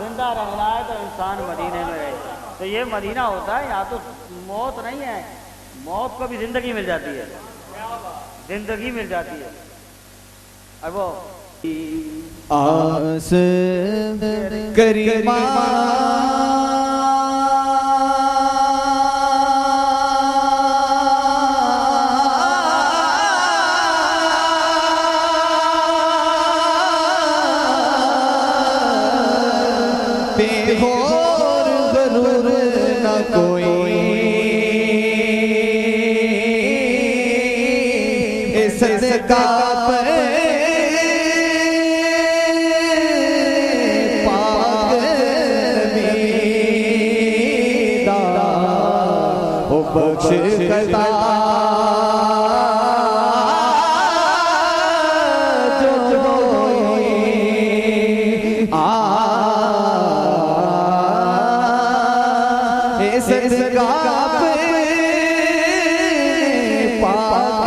जिंदा रहना है तो इंसान मदीने में रहे। तो ये मदीना होता है, यहाँ तो मौत नहीं है, मौत को भी जिंदगी मिल जाती है, जिंदगी मिल जाती है। अब वो आस करीमा बेहोर गरूर न कोई सदका बख्श करता जो सदका पाक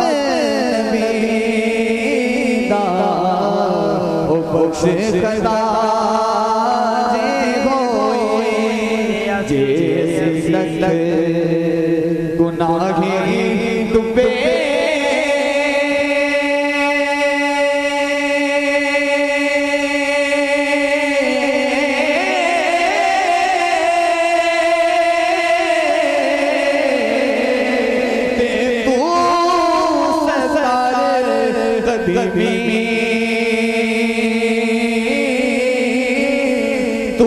मीदा ओ बख्श करता जे लग गुनाही डूबे तू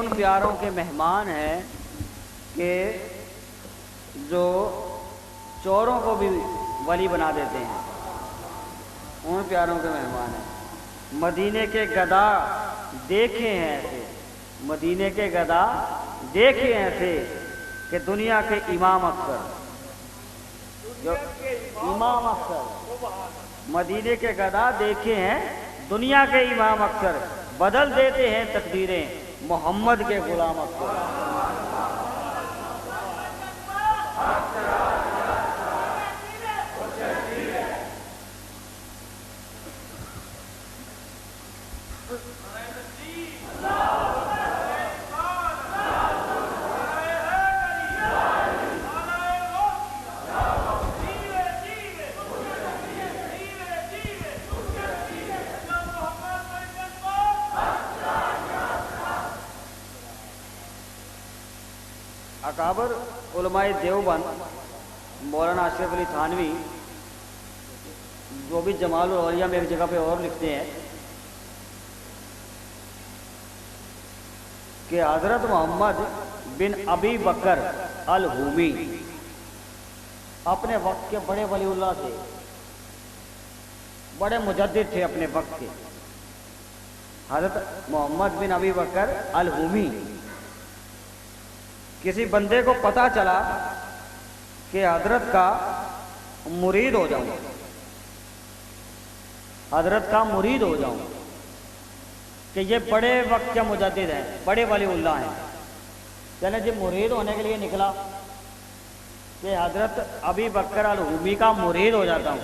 सदार कदमी मेहमान है कि जो चोरों को भी वली बना देते हैं, उन प्यारों के मेहमान हैं। मदीने के गदा देखे हैं ऐसे, मदीने के गदा देखे हैं ऐसे कि दुनिया के इमाम अख्तर, जो इमाम अख्तर, मदीने के गदा देखे हैं दुनिया के इमाम अख्तर, बदल देते हैं तकदीरें मोहम्मद के गुलाम अख्तर। अकाबर उलमाए देवबंद मौलाना अशरफ अली थानवी, जो भी जमाल औलिया में एक जगह पे और लिखते हैं कि हजरत मोहम्मद बिन अबी बकर अल हुमी अपने वक्त के बड़े वलीउल्लाह थे, बड़े मुजद्दिद थे अपने वक्त के। हजरत मोहम्मद बिन अबी बकर अल हुमी, किसी बंदे को पता चला कि हजरत का मुरीद हो जाऊं, हजरत का मुरीद हो जाऊं, कि ये बड़े वक्त के मुजद्दिद हैं, बड़े वलीउल्लाह हैं, चले जी मुरीद होने के लिए निकला कि हजरत अबी बकर अल हुमी का मुरीद हो जाता हूं।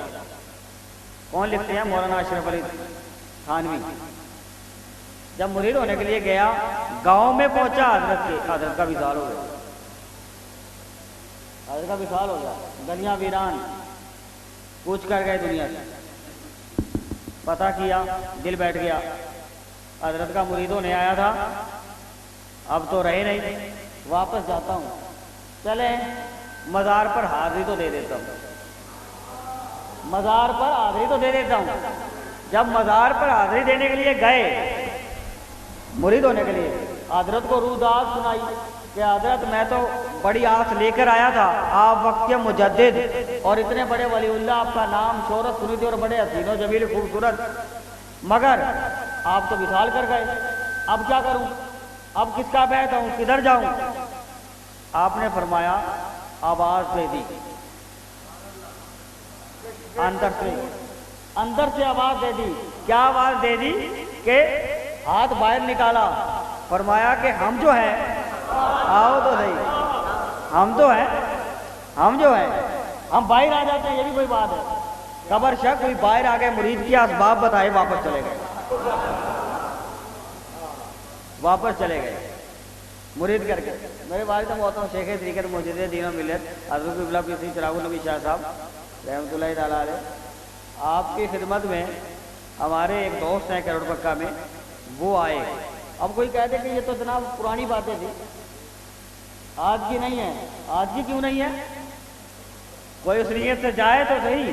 कौन लिखते हैं? मौलाना अशरफ अली थानवी। जब मुरीद होने के लिए गया, गांव में पहुंचा, हजरत का विशाल हो गया, हजरत का विशाल हो गया, गलियां वीरान, कूच कर गए दुनिया से। पता किया, दिल बैठ गया, हजरत का मुरीद होने आया था, अब तो रहे नहीं, वापस जाता हूँ, चले मज़ार पर हाजिरी तो दे देता हूँ, मज़ार पर हाजिरी तो दे देता हूँ। जब मज़ार पर हाजिरी देने के लिए गए, मुरीद होने के लिए, हजरत को रूदास सुनाई कि हजरत मैं तो बड़ी आस लेकर आया था, आप वक्त के मुजद्दिद और इतने बड़े वलीउल्लाह, आपका नाम शोहरत सुनी थी और बड़े हसीनो जमील खूबसूरत, मगर आप तो विशाल कर गए, अब क्या करूं, अब किसका बैठ हूं, किधर जाऊं? आपने फरमाया आवाज दे दी, अंदर से आवाज दे दी। क्या आवाज दे दी? कि हाथ बाहर निकाला, फरमाया कि हम जो हैं, आओ तो सही, हम तो हैं, हम जो हैं, हम बाहर आ जाते हैं, ये भी कोई बात है? कबर शक कोई बाहर आ गए, मुरीद की असबाब बताए, वापस चले गए, वापस चले गए मुरीद करके। मेरे वालिद मोहतरम शेख तरीक़त मुजद्दिद दीन व मिल्लत हज़रत क़िबला पीर चिराग नबी शाह साहब रहमतुल्लाहि तआला अलैह, आपकी खिदमत में हमारे एक दोस्त हैं करोड़ पक्का में, वो आए। अब कोई कहते कि ये तो जनाब पुरानी बातें थी, आज की नहीं है। आज की क्यों नहीं है? कोई उस नीयत से जाए तो सही,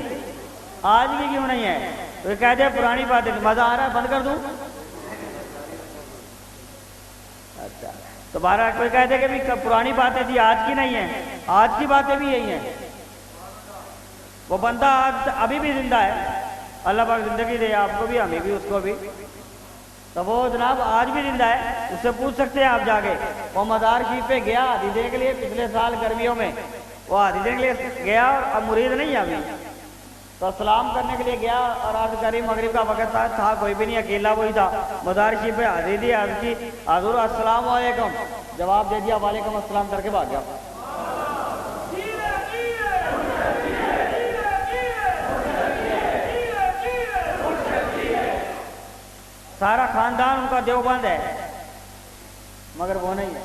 आज की क्यों नहीं है? तो कहते हैं पुरानी बातें, मजा आ रहा है, बंद कर दूं? अच्छा, तो बारह कोई कहते कि भी पुरानी बातें थी, आज की नहीं है, आज की बातें भी यही हैं। वो बंदा आज अभी भी जिंदा है, अल्लाह पाक जिंदगी दे आपको भी, हमें भी, उसको भी, तो वो जनाब आज भी जिंदा है, उससे पूछ सकते हैं आप जाके। वो मज़ार शरीफ पे गया हादी देने के लिए, पिछले साल गर्मियों में वो हादी देने के लिए गया, और अब मुरीद नहीं है अभी, तो सलाम करने के लिए गया और अर्ज करी, मगरिब का वक्त था, कोई भी नहीं, अकेला वही था। मज़ार शरीफ पे हाजिरी दी, अर्ज की, हज़ूर अस्सलाम वालेकुम, जवाब दे दिया वालेकुम अस्सलाम करके भाग गया। सारा खानदान उनका देवबंद है, मगर वो नहीं है।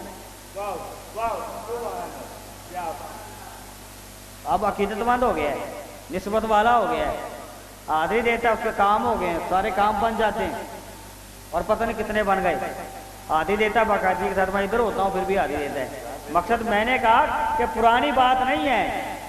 अब अकीदतमंद हो गया है, निस्बत वाला हो गया है, हाजिरी देता है, उसके काम हो गए हैं, सारे काम बन जाते हैं, और पता नहीं कितने बन गए। हाजिरी देता है बाकायदगी के साथ, मैं इधर होता हूँ फिर भी हाजिरी देता है। मकसद मैंने कहा कि पुरानी बात नहीं है,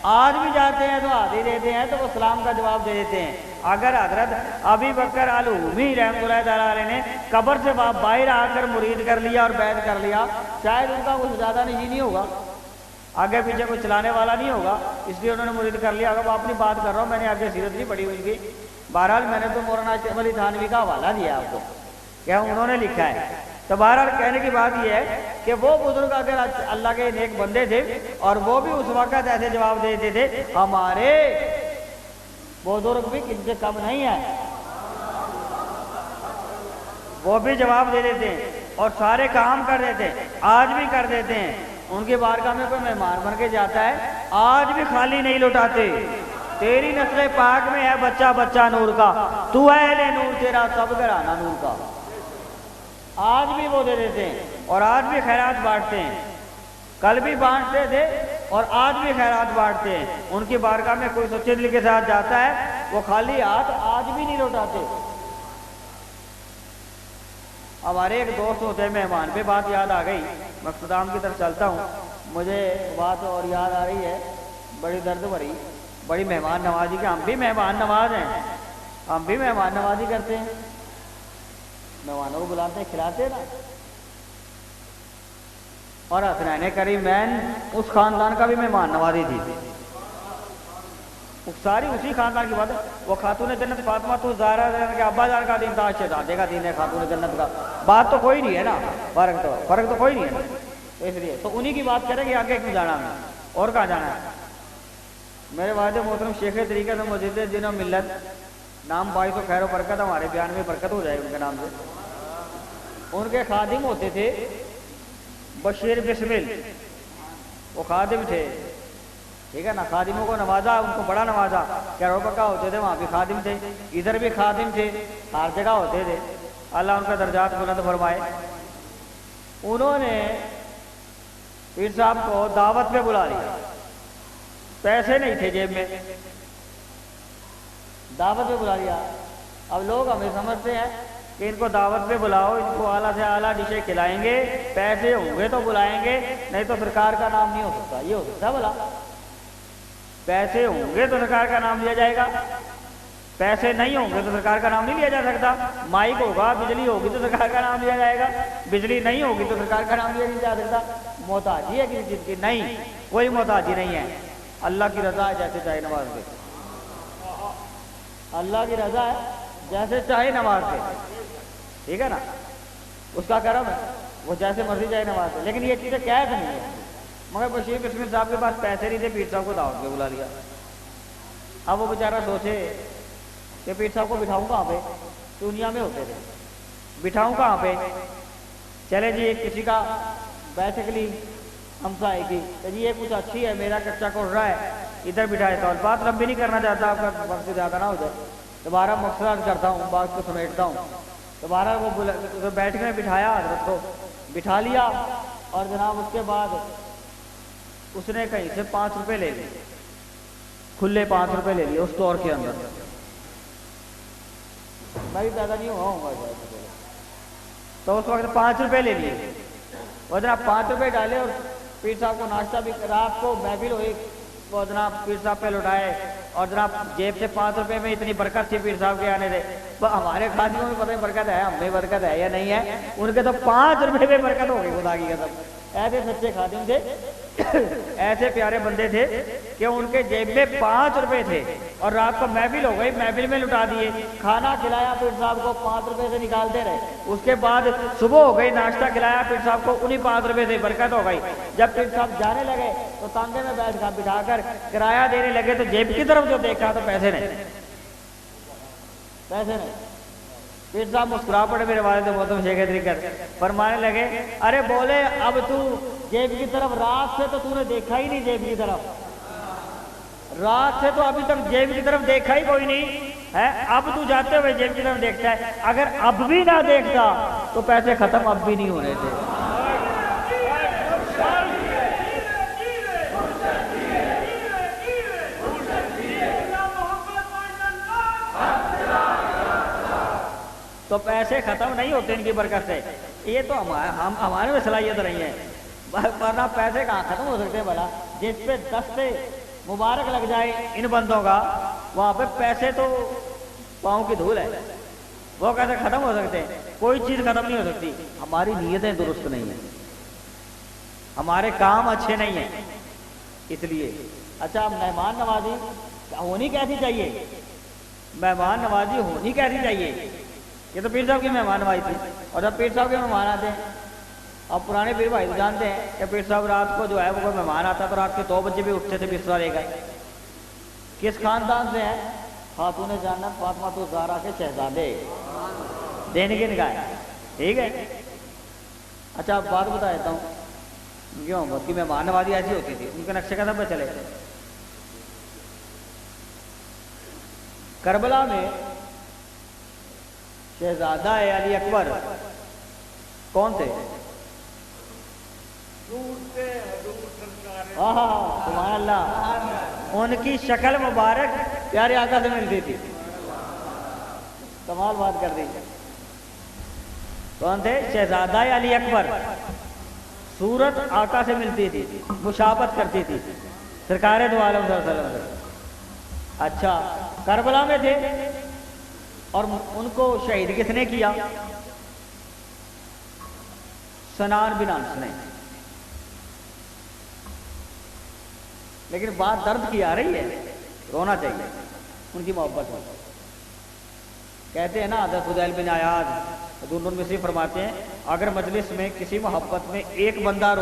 आज भी जाते हैं तो हाजिरी देते हैं, तो वो सलाम का जवाब दे देते हैं। अगर हजरत अबी बकर अल-उमी रहमतुल्लाहि तआला अलैह ने कब्र से बाहर आकर मुरीद कर लिया और बैत कर लिया, शायद उनका कुछ ज़्यादा नहीं होगा, आगे पीछे कोई चलाने वाला नहीं होगा, इसलिए उन्होंने मुरीद कर लिया। अगर अपनी बात कर रहा हूँ, मैंने आगे सीरत नहीं पढ़ी उनकी, बहरहाल मैंने तो मौलाना अशरफ अली थानवी का हवाला दिया आपको, क्या उन्होंने लिखा है। तो बहरहाल कहने की बात यह है कि वो बुजुर्ग अगर अल्लाह के नेक बंदे थे, और वो भी उस वक़्त ऐसे जवाब देते थे, हमारे बुजुर्ग भी किसी से कम नहीं है, वो भी जवाब दे देते हैं और सारे काम कर देते हैं, आज भी कर देते हैं। उनकी बारगाह में कोई मेहमान बन के जाता है, आज भी खाली नहीं लौटाते। तेरी नस्ल पाक में है बच्चा बच्चा नूर का, तू है अहले नूर, तेरा सब घराना नूर का, आज भी वो दे देते हैं और आज भी खैरात बांटते हैं। कल भी बांटते थे और आज भी खैरात बांटते हैं। उनकी बारगाह में कोई सच्चे दिल के साथ जाता है, वो खाली हाथ आज भी नहीं लौटाते। हमारे एक दोस्त होते हैं मेहमान पे, बात याद आ गई, मकसदाम की तरफ चलता हूँ, मुझे बात और याद आ रही है, बड़ी दर्द भरी, बड़ी मेहमान नवाजी की। हम भी मेहमान नवाज हैं, हम भी मेहमान नवाजी करते हैं, मेहमानों को बुलाते हैं, खिलाते हैं ना। और हसनैन करीमैन उस खानदान का भी मेहमान नवाजी थी, सारी उसी खानदान की बात है। वो खातून जन्नत फातिमा तो ज़हरा के अब्बा जान का दिन था, शहजादे का दिन है खातून जन्नत का, बात तो कोई नहीं है ना, फ़र्क तो कोई नहीं है, तो इसलिए तो उन्हीं की बात करेंगे, आगे क्यों जाना हमें, और कहाँ जाना है। मेरे वालिद मोहतरम शेख तरीक़त मुजद्दिद दीन व मिल्लत, नाम पाई तो खैर बरकत, हमारे बयान में बरकत हो जाएगी उनके नाम से। उनके खादिम होते थे बशीर बिस्मिल, वो खादिम थे, ठीक है ना, खादिमों को नवाजा, उनको बड़ा नवाजा। क्या पक्का होते थे, वहाँ भी खादिम थे, इधर भी खादिम थे, हर जगह होते थे, अल्लाह उनका दर्जात बुलंद फरमाए। उन्होंने पीर साहब को दावत पे बुला लिया, पैसे नहीं थे जेब में, दावत पे बुला लिया। अब लोग हमें समझते हैं कि इनको दावत पे बुलाओ, इनको आला से आला डिशें खिलाएंगे, पैसे होंगे तो बुलाएंगे, नहीं तो सरकार का नाम नहीं हो सकता। ये हो सकता है भला? पैसे होंगे तो सरकार का नाम लिया जाएगा, पैसे नहीं होंगे तो सरकार का नाम नहीं लिया जा सकता। माइक होगा, बिजली होगी तो सरकार का नाम लिया जाएगा, बिजली नहीं होगी तो सरकार का नाम लिया नहीं जा सकता। मोहताजी है किसी चीज़ की? नहीं, कोई मोहताजी नहीं है। अल्लाह की रजा है जैसे चाहे नमाज दे, अल्लाह की रजा है जैसे चाहे नमाज दे, ठीक है ना, उसका करम है, वो जैसे मर्जी चाहे नमाज दे। लेकिन ये चीज़ें कैद नहीं है। मगर बशीर कश्मीर साहब के पास पैसे नहीं थे, पीर साहब को दावत पे बुला लिया। अब वो बेचारा सोचे कि पीर साहब को बिठाऊँ कहाँ पे, दुनिया में होते थे, बिठाऊँ कहाँ पे? चले जी किसी का बैठक ली हमसा आएगी तो जी ये कुछ अच्छी है, मेरा कच्चा कोट रहा है, इधर बिठा देता हूँ। बात लंबी नहीं करना चाहता, आपका वक्त ज़्यादा ना हो जाए। दोबारा मकसद करता हूँ, बात को समेटता हूँ। दोबारा वो तो बैठक में बिठाया, हजरत को बिठा लिया और जनाब उसके बाद उसने कहीं से 5 रुपये ले लिए, खुले 5 रुपये ले लिए उस दौर के अंदर। मैं भी पैदा नहीं हुआ हूँ तो उस वक्त 5 रुपये ले लिए और जनाब 5 रुपये डाले और पीर साहब को नाश्ता भी, रात को महफिल हुई, वो जनाब पीर साहब पे लुटाए और जनाब जेब से 5 रुपये में इतनी बरकत थी पीर साहब के आने से। तो हमारे खादियों में पता नहीं बरकत है, हमें बरकत है या नहीं है, उनके तो 5 रुपये में बरकत हो गई खुदा की कसम। ऐसे सच्चे खादिम थे, ऐसे प्यारे बंदे थे कि उनके जेब में 5 रुपये थे और रात को महफिल हो गई, महफिल में लुटा दिए। खाना खिलाया पीर साहब को, 5 रुपये से निकालते रहे। उसके बाद सुबह हो गई, नाश्ता खिलाया पीर साहब को, उन्हीं 5 रुपये से बरकत हो गई। जब पीर साहब जाने लगे तो तांगे में बैठ कर बिठाकर किराया देने लगे तो जेब की तरफ जो देखा तो पैसे नहीं, पैसे नहीं। पीर साहब मुस्कुरा पड़े, मेरे वालिद मोहतरम शेख हैदरी कर, फरमाने लगे, अरे बोले अब तू जेब की तरफ, रात से तो तूने देखा ही नहीं जेब की तरफ, रात से तो अभी तक जेब की तरफ देखा ही कोई नहीं है, अब तू जाते हुए जेब की तरफ देखता है। अगर अब भी ना देखता तो पैसे खत्म अब भी नहीं होने थे। तो पैसे खत्म नहीं होते इनकी बरकत से। ये तो हमारे में सलाहियत नहीं है, वरना पैसे कहाँ खत्म हो सकते हैं भला? जिस पे दस्ते मुबारक लग जाए इन बंदों का, वहाँ पे पैसे तो पाँव की धूल है, वो कैसे खत्म हो सकते हैं? कोई चीज़ खत्म नहीं हो सकती। हमारी नीयतें दुरुस्त नहीं है, हमारे काम अच्छे नहीं हैं, इसलिए। अच्छा, मेहमान नवाजी होनी कैसी चाहिए? मेहमान नवाजी होनी कैसी चाहिए? ये तो पीर साहब की मेहमान नवाजी थी। और जब पीर साहब के मेहमान आते हैं, अब पुराने पीर भाई तो जानते हैं कि पीर साहब रात को जो है वो कोई मेहमान आता तो रात के 2 बजे भी उठते थे बिस्तरा लेकर। किस खानदान से है? खातून जन्नत फातिमा तो ज़हरा के शहजादे, देने के निकाय, ठीक है। अच्छा, बात बता देता हूँ, क्यों उनकी मेहमान नवाजी ऐसी होती थी, उनके नक्शे कदम पे चले। करबला में शहजादा अली अकबर कौन थे? सुभान अल्लाह, उनकी शक्ल मुबारक प्यारे आका से मिलती थी। कमाल बात कर दी। कौन थे? शहजादा अली अकबर। सूरत आका से मिलती थी, मुशाबत करती थी सरकार दो आलम सल्लल्लाहु अलैहि वसल्लम। अच्छा, करबला में थे और उनको शहीद किसने किया? सनान बिन अंस ने। लेकिन बात दर्द की आ रही है, रोना चाहिए उनकी मोहब्बत में। कहते हैं ना, हज़रत फुदैल बिन अयाद दुर्नुन मिस्री फरमाते हैं, अगर मजलिस में किसी मोहब्बत में एक बंदा